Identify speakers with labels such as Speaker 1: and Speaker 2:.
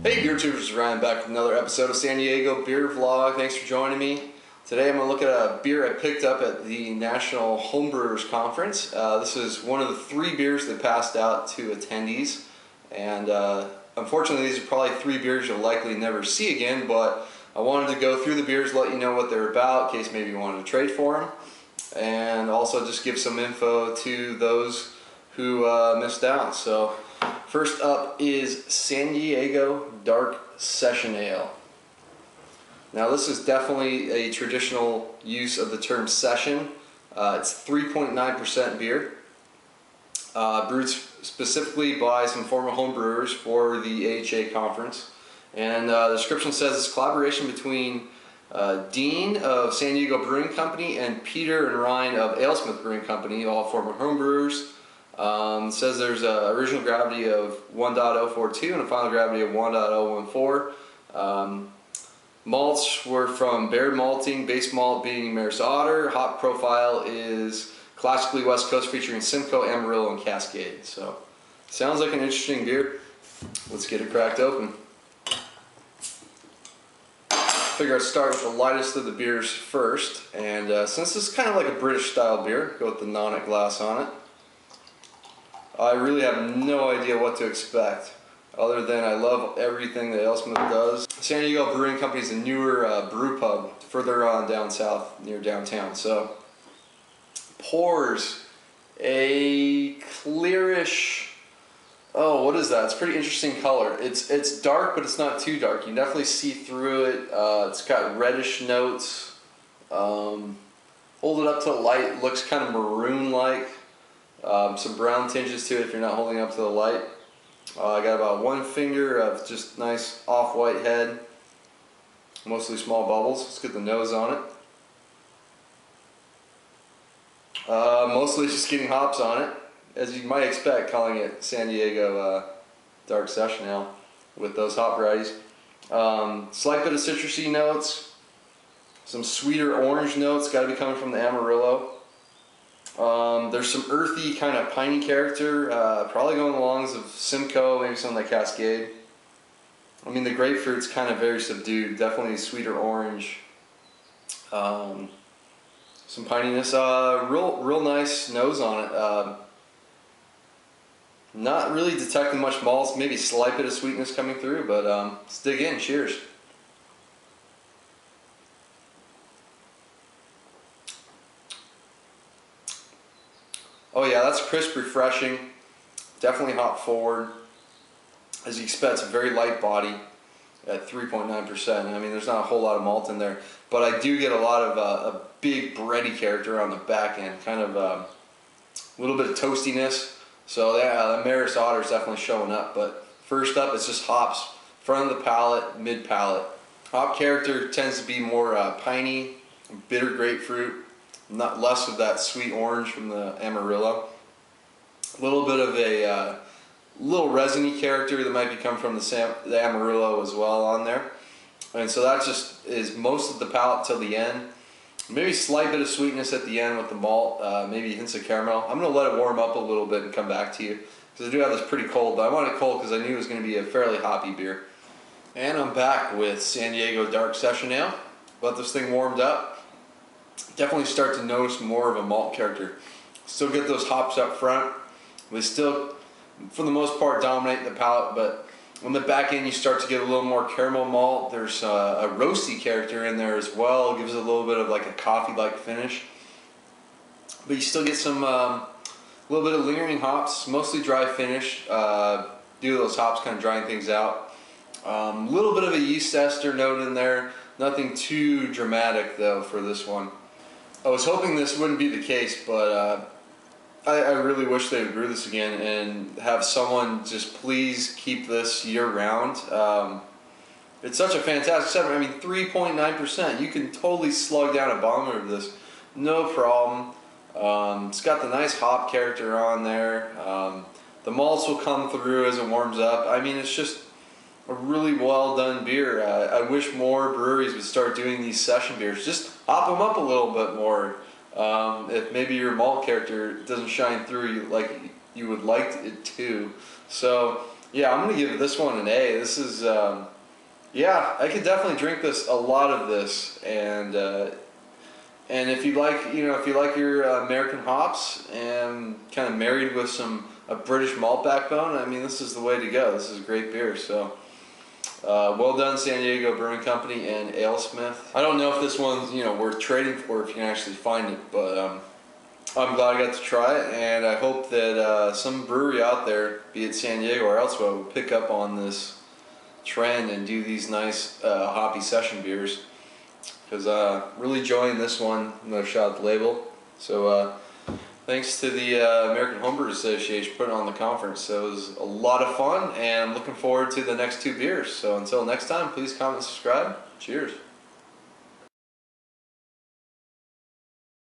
Speaker 1: Hey Beer Tubers, Ryan back with another episode of San Diego Beer Vlog. Thanks for joining me. Today I'm going to look at a beer I picked up at the National Homebrewers Conference. This is one of the 3 beers that passed out to attendees, and unfortunately these are probably 3 beers you'll likely never see again, but I wanted to go through the beers, let you know what they're about in case maybe you wanted to trade for them, and also just give some info to those who missed out. So first up is San Diego Dark Session Ale. Now this is definitely a traditional use of the term session. It's 3.9% beer, brewed specifically by some former home brewers for the AHA conference. And the description says it's a collaboration between Dean of San Diego Brewing Company and Peter and Ryan of AleSmith Brewing Company, all former home brewers. It says there's an original gravity of 1.042 and a final gravity of 1.014. Malts were from Baird Malting, base malt being Maris Otter. Hop profile is classically West Coast, featuring Simcoe, Amarillo, and Cascade. So, sounds like an interesting beer. Let's get it cracked open. Figure I'd start with the lightest of the beers first, and since this is kind of like a British style beer, go with the Nonic glass on it. I really have no idea what to expect, other than I love everything that AleSmith does. San Diego Brewing Company is a newer brew pub further on down south near downtown. So, pours a clearish, oh, what is that? It's pretty interesting color. It's dark, but it's not too dark. You can definitely see through it. It's got reddish notes. Hold it up to the light, looks kind of maroon-like. Some brown tinges to it if you're not holding it up to the light. I got about 1 finger of just nice off-white head, mostly small bubbles. Let's get the nose on it. Mostly just getting hops on it, as you might expect, calling it San Diego Dark Session Ale with those hop varieties. Slight bit of citrusy notes, some sweeter orange notes, got to be coming from the Amarillo. There's some earthy kind of piney character, probably going along with Simcoe, maybe some of that Cascade. I mean, the grapefruit's kind of very subdued, definitely sweeter orange. Some pininess, real nice nose on it. Not really detecting much malts, maybe a slight bit of sweetness coming through, but let's dig in. Cheers. Oh yeah, that's crisp, refreshing, definitely hop forward. As you expect, it's a very light body at 3.9%. I mean, there's not a whole lot of malt in there, but I do get a lot of a big bready character on the back end, kind of a little bit of toastiness. So yeah, the Maris Otter is definitely showing up, but first up, it's just hops, front of the palate, mid palate. Hop character tends to be more piney, bitter grapefruit. Not less of that sweet orange from the Amarillo. A little bit of a little resiny character that might be coming from the Amarillo as well on there. And so that just is most of the palate till the end. Maybe a slight bit of sweetness at the end with the malt, maybe hints of caramel. I'm going to let it warm up a little bit and come back to you, because I do have this pretty cold, but I want it cold because I knew it was going to be a fairly hoppy beer. And I'm back with San Diego Dark Session Ale. Let this thing warmed up. Definitely start to notice more of a malt character. Still get those hops up front. They still, for the most part, dominate the palate, but on the back end you start to get a little more caramel malt. There's a roasty character in there as well. It gives it a little bit of like a coffee-like finish. But you still get some little bit of lingering hops, mostly dry finish. Due to those hops kind of drying things out. Little bit of a yeast ester note in there. Nothing too dramatic though for this one. I was hoping this wouldn't be the case, but I really wish they would brew this again and have someone just please keep this year round. It's such a fantastic seven. I mean, 3.9%. You can totally slug down a bomber of this, no problem. It's got the nice hop character on there. The malts will come through as it warms up. I mean, it's just a really well done beer. I wish more breweries would start doing these session beers. Just hop them up a little bit more. If maybe your malt character doesn't shine through like you would like it to. So Yeah, I'm gonna give this one an A. This is, yeah, I could definitely drink this, a lot of this, and if you like, if you like your American hops and kind of married with a British malt backbone, I mean, this is the way to go. This is a great beer. So, well done, San Diego Brewing Company and AleSmith. I don't know if this one's worth trading for if you can actually find it, but I'm glad I got to try it, and I hope that some brewery out there, be it San Diego or elsewhere, will pick up on this trend and do these nice hoppy session beers. Because really enjoying this one. Another shot at the label. So thanks to the American Homebrewers Association for putting on the conference. So it was a lot of fun, and I'm looking forward to the next two beers. So until next time, please comment and subscribe. Cheers.